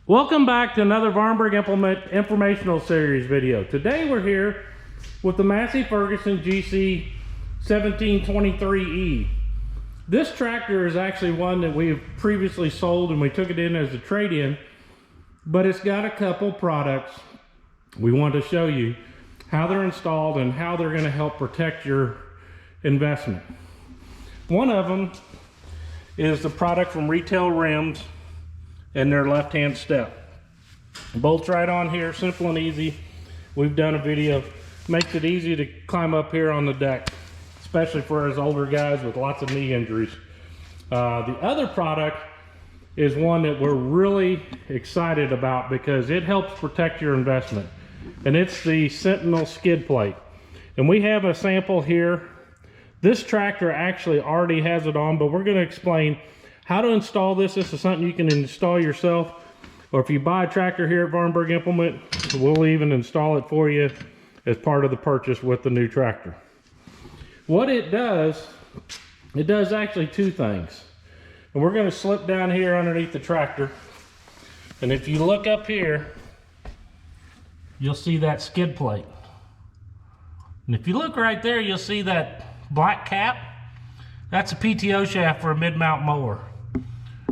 Welcome back to another Vahrenberg informational series video. Today we're here with the Massey Ferguson GC 1723E. This tractor is actually one that we've previously sold and we took it in as a trade-in, but it's got a couple products we want to show you how they're installed and how they're going to help protect your investment. One of them is the product from retailREMS and their left-hand step. Bolts right on here, simple and easy. We've done a video. Makes it easy to climb up here on the deck, especially for us older guys with lots of knee injuries. The other product is one that we're really excited about because it helps protect your investment, and it's the Sentinel skid plate. And we have a sample here. This tractor actually already has it on, but we're going to explain how to install this. This is something you can install yourself, or if you buy a tractor here at Vahrenberg Implement, we'll even install it for you as part of the purchase with the new tractor. What it does actually two things. And we're going to slip down here underneath the tractor, and if you look up here, you'll see that skid plate. And if you look right there, you'll see that black cap. That's a PTO shaft for a mid-mount mower.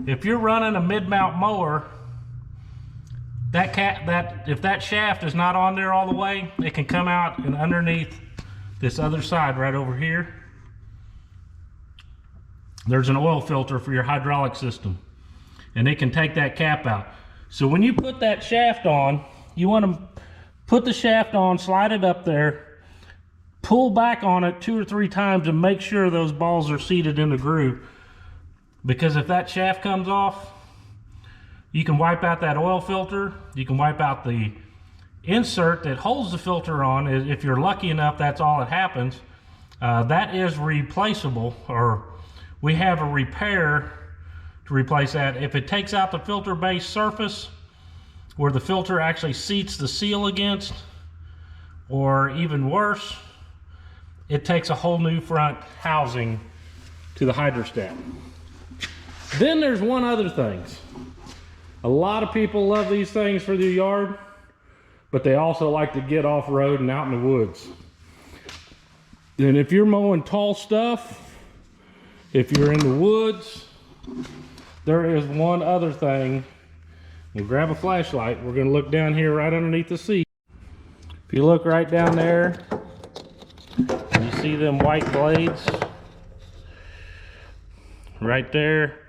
If you're running a mid-mount mower, if that shaft is not on there all the way, it can come out and underneath this other side right over here, there's an oil filter for your hydraulic system, and it can take that cap out. So when you put that shaft on, you want to put the shaft on, slide it up there, pull back on it 2 or 3 times and make sure those balls are seated in the groove. Because if that shaft comes off, you can wipe out that oil filter, you can wipe out the insert that holds the filter on. If you're lucky enough, that's all that happens. That is replaceable, or we have a repair to replace that. If it takes out the filter base surface where the filter actually seats the seal against, or even worse, it takes a whole new front housing to the hydrostat. Then there's one other thing. A lot of people love these things for their yard, but they also like to get off road and out in the woods. And if you're mowing tall stuff, if you're in the woods, there is one other thing. We'll grab a flashlight. We're going to look down here right underneath the seat. If you look right down there, you see them white blades right there.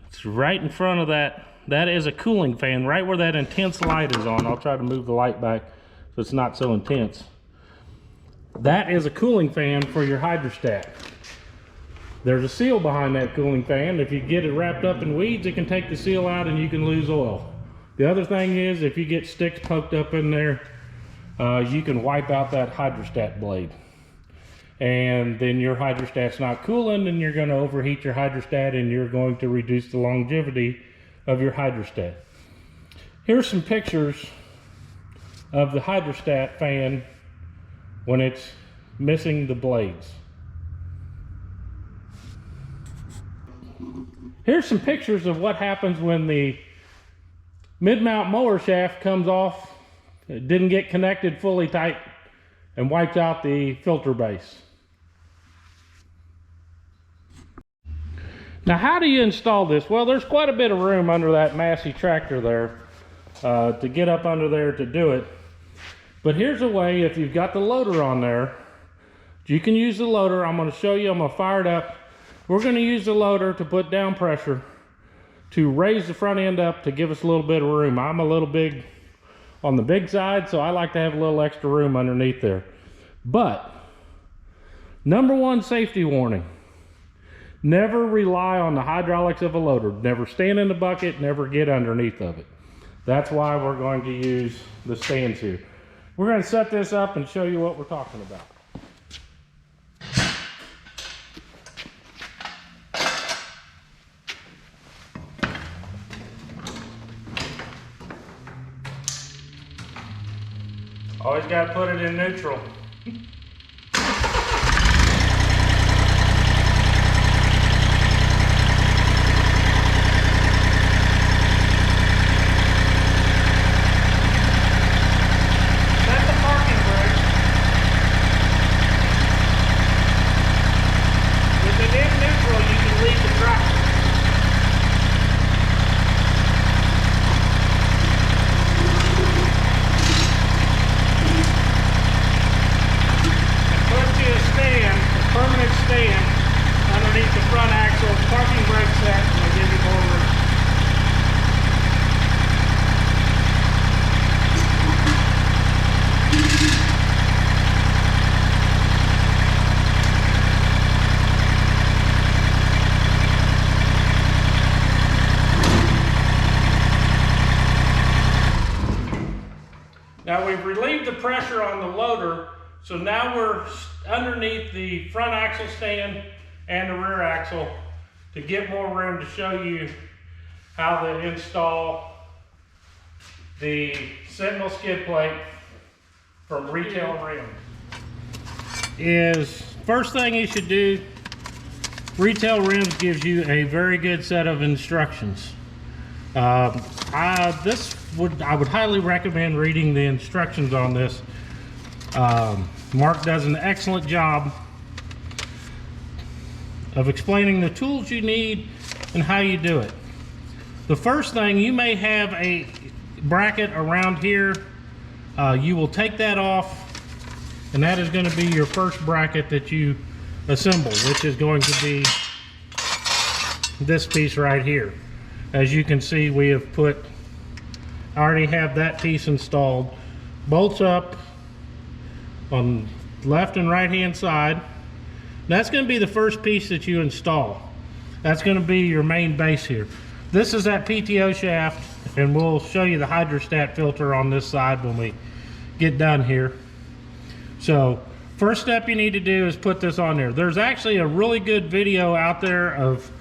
It's right in front of that. That is a cooling fan right where that intense light is on. I'll try to move the light back so it's not so intense. That is a cooling fan for your hydrostat. There's a seal behind that cooling fan. If you get it wrapped up in weeds, it can take the seal out and you can lose oil. The other thing is, if you get sticks poked up in there, you can wipe out that hydrostat blade. And then your hydrostat's not cooling, and you're going to overheat your hydrostat, and you're going to reduce the longevity of your hydrostat. Here's some pictures of the hydrostat fan when it's missing the blades. Here's some pictures of what happens when the mid-mount mower shaft comes off. It didn't get connected fully tight and wiped out the filter base. Now, how do you install this? Well, there's quite a bit of room under that Massey tractor there to get up under there to do it. But here's a way, if you've got the loader on there, you can use the loader. I'm going to show you. I'm going to fire it up. We're going to use the loader to put down pressure to raise the front end up to give us a little bit of room. I'm a little big on the big side, so I like to have a little extra room underneath there. But number one safety warning: never rely on the hydraulics of a loader. Never stand in the bucket, never get underneath of it. That's why we're going to use the stands here. We're going to set this up and show you what we're talking about. Always got to put it in neutral. stand underneath the front axle, parking brake set, and they give you more room. Now we've relieved the pressure on the loader, so now we're underneath the front axle stand and the rear axle to get more room to show you how to install the Sentinel skid plate from retailREMS. Is first thing you should do, retailREMS gives you a very good set of instructions. I would highly recommend reading the instructions on this. Mark does an excellent job of explaining the tools you need and how you do it. The first thing, you may have a bracket around here. You will take that off, and that is going to be your first bracket that you assemble, which is going to be this piece right here. As you can see, we have I already have that piece installed. Bolts up on left and right hand side. That's going to be the first piece that you install. That's going to be your main base here. This is that PTO shaft, and we'll show you the Hydrostat filter on this side when we get done here. So first step you need to do is put this on there. There's actually a really good video out there of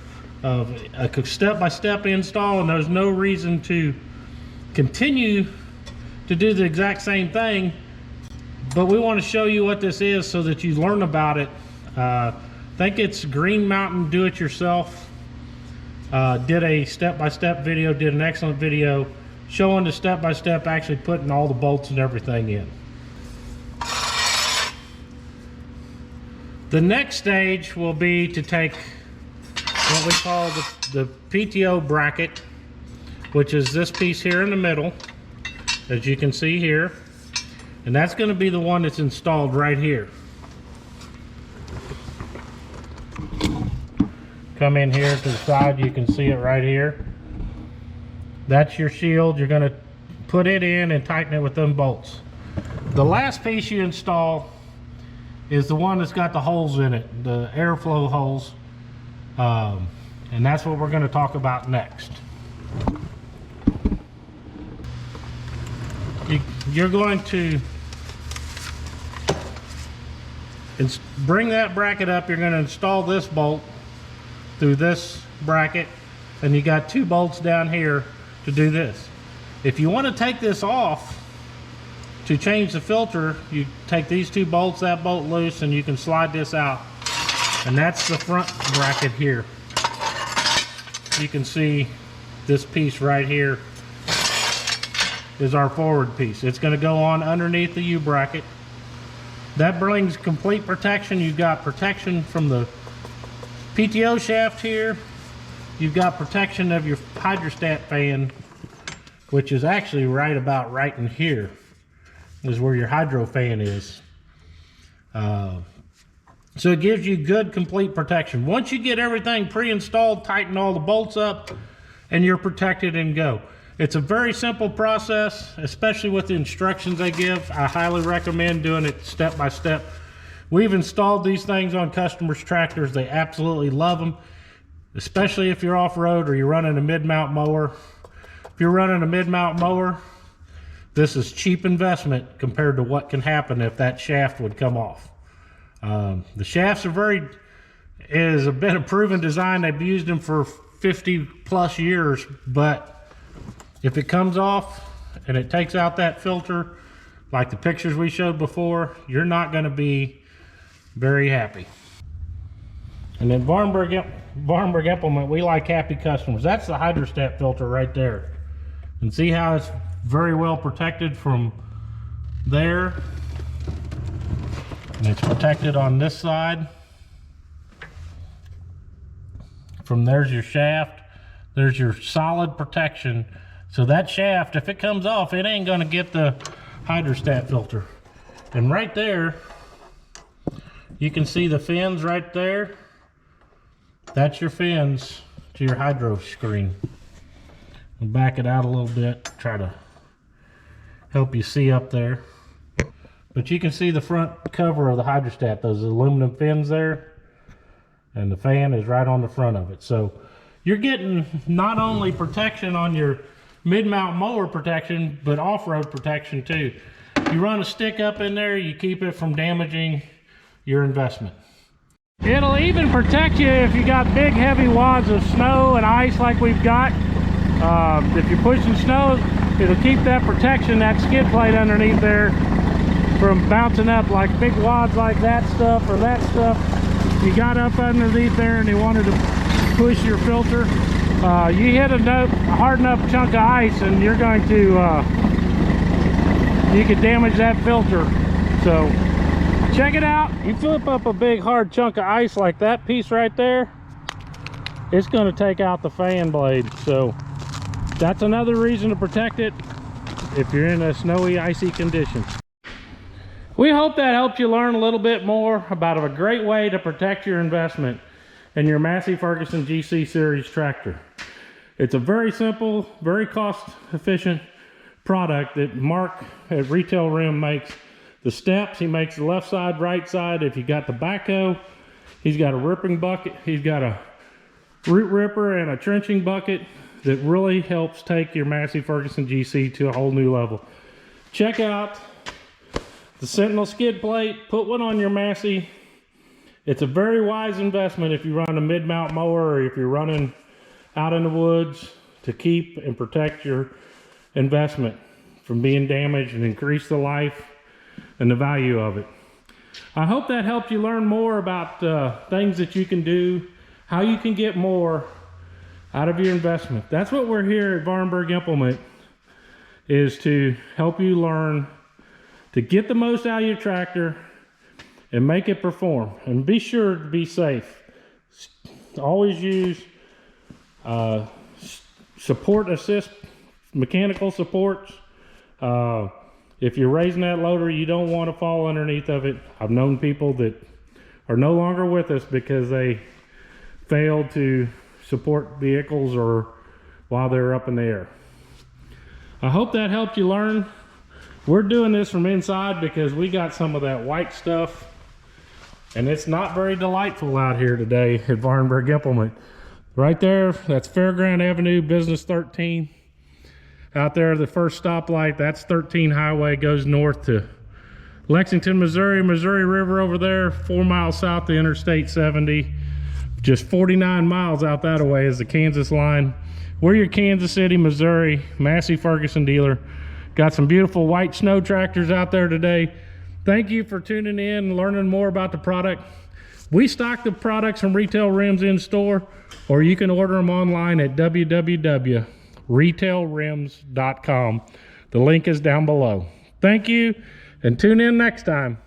a step-by-step install, and there's no reason to continue to do the exact same thing, but we want to show you what this is so that you learn about it. I think it's Green Mountain Do It Yourself did a step-by-step video, did an excellent video showing the step-by-step, actually putting all the bolts and everything in. The next stage will be to take what we call the PTO bracket, which is this piece here in the middle, as you can see here, and that's going to be the one that's installed right here. Come in here to the side, you can see it right here. That's your shield. You're going to put it in and tighten it with them bolts. The last piece you install is the one that's got the holes in it, the airflow holes, and that's what we're going to talk about next. You're going to bring that bracket up. You're going to install this bolt through this bracket, and you got two bolts down here to do this. If you want to take this off to change the filter, you take these two bolts, that bolt loose, and you can slide this out, and that's the front bracket here. You can see this piece right here is our forward piece. It's going to go on underneath the U bracket. That brings complete protection. You've got protection from the PTO shaft here. You've got protection of your hydrostat fan, which is actually right about right in here is where your hydro fan is. So it gives you good complete protection. Once you get everything pre-installed, tighten all the bolts up, and you're protected and go. It's a very simple process, especially with the instructions they give. I highly recommend doing it step by step. We've installed these things on customers' tractors. They absolutely love them, especially if you're off-road or you're running a mid-mount mower. If you're running a mid-mount mower, this is cheap investment compared to what can happen if that shaft would come off. The shafts are is a bit of proven design. They've used them for 50 plus years, but if it comes off and it takes out that filter, like the pictures we showed before, you're not going to be very happy. And then Vahrenberg implement, we like happy customers. That's the hydrostat filter right there. And see how it's very well protected from there. And it's protected on this side. From there's your shaft, there's your solid protection. So that shaft, if it comes off, it ain't gonna get the hydrostat filter. And right there, You can see the fins right there. That's your fins to your hydro screen. I'll back it out a little bit, try to help you see up there. But you can see the front cover of the hydrostat, those aluminum fins there, and the fan is right on the front of it. So you're getting not only protection on your mid-mount mower protection, but off-road protection too. You run a stick up in there, you keep it from damaging your investment. It'll even protect you if you got big heavy wads of snow and ice like we've got. If you're pushing snow, it'll keep that protection, that skid plate underneath there, from bouncing up like big wads like that stuff or that stuff. You got up underneath there and you wanted to push your filter. You hit a hard enough chunk of ice and you're going to, you could damage that filter. So check it out. You flip up a big hard chunk of ice like that piece right there, it's going to take out the fan blade. So that's another reason to protect it if you're in a snowy, icy condition. We hope that helped you learn a little bit more about a great way to protect your investment in your Massey Ferguson GC Series tractor. It's a very simple, very cost-efficient product that Mark at retailREMS makes. The steps, he makes the left side, right side. If you got the backhoe, he's got a ripping bucket. He's got a root ripper and a trenching bucket that really helps take your Massey Ferguson GC to a whole new level. Check out the Sentinel skid plate. Put one on your Massey. It's a very wise investment if you run a mid-mount mower or if you're running out in the woods to keep and protect your investment from being damaged and increase the life and the value of it. I hope that helped you learn more about things that you can do, how you can get more out of your investment. That's what we're here at Vahrenberg Implement, is to help you learn to get the most out of your tractor and make it perform. And be sure to be safe. Always use support assist, mechanical supports. If you're raising that loader, you don't want to fall underneath of it. I've known people that are no longer with us because they failed to support vehicles or while they're up in the air. I hope that helped you learn. We're doing this from inside because we got some of that white stuff and it's not very delightful out here today at Vahrenberg Implement. Right there, that's Fairground Avenue, Business 13. Out there, the first stoplight, that's 13 Highway, goes north to Lexington, Missouri, Missouri River over there, 4 miles south of Interstate 70. Just 49 miles out that way is the Kansas line. We're your Kansas City, Missouri, Massey Ferguson dealer. Got some beautiful white snow tractors out there today. Thank you for tuning in and learning more about the product. We stock the products from retailREMS in store, or you can order them online at www.retailrems.com. The link is down below. Thank you, and tune in next time.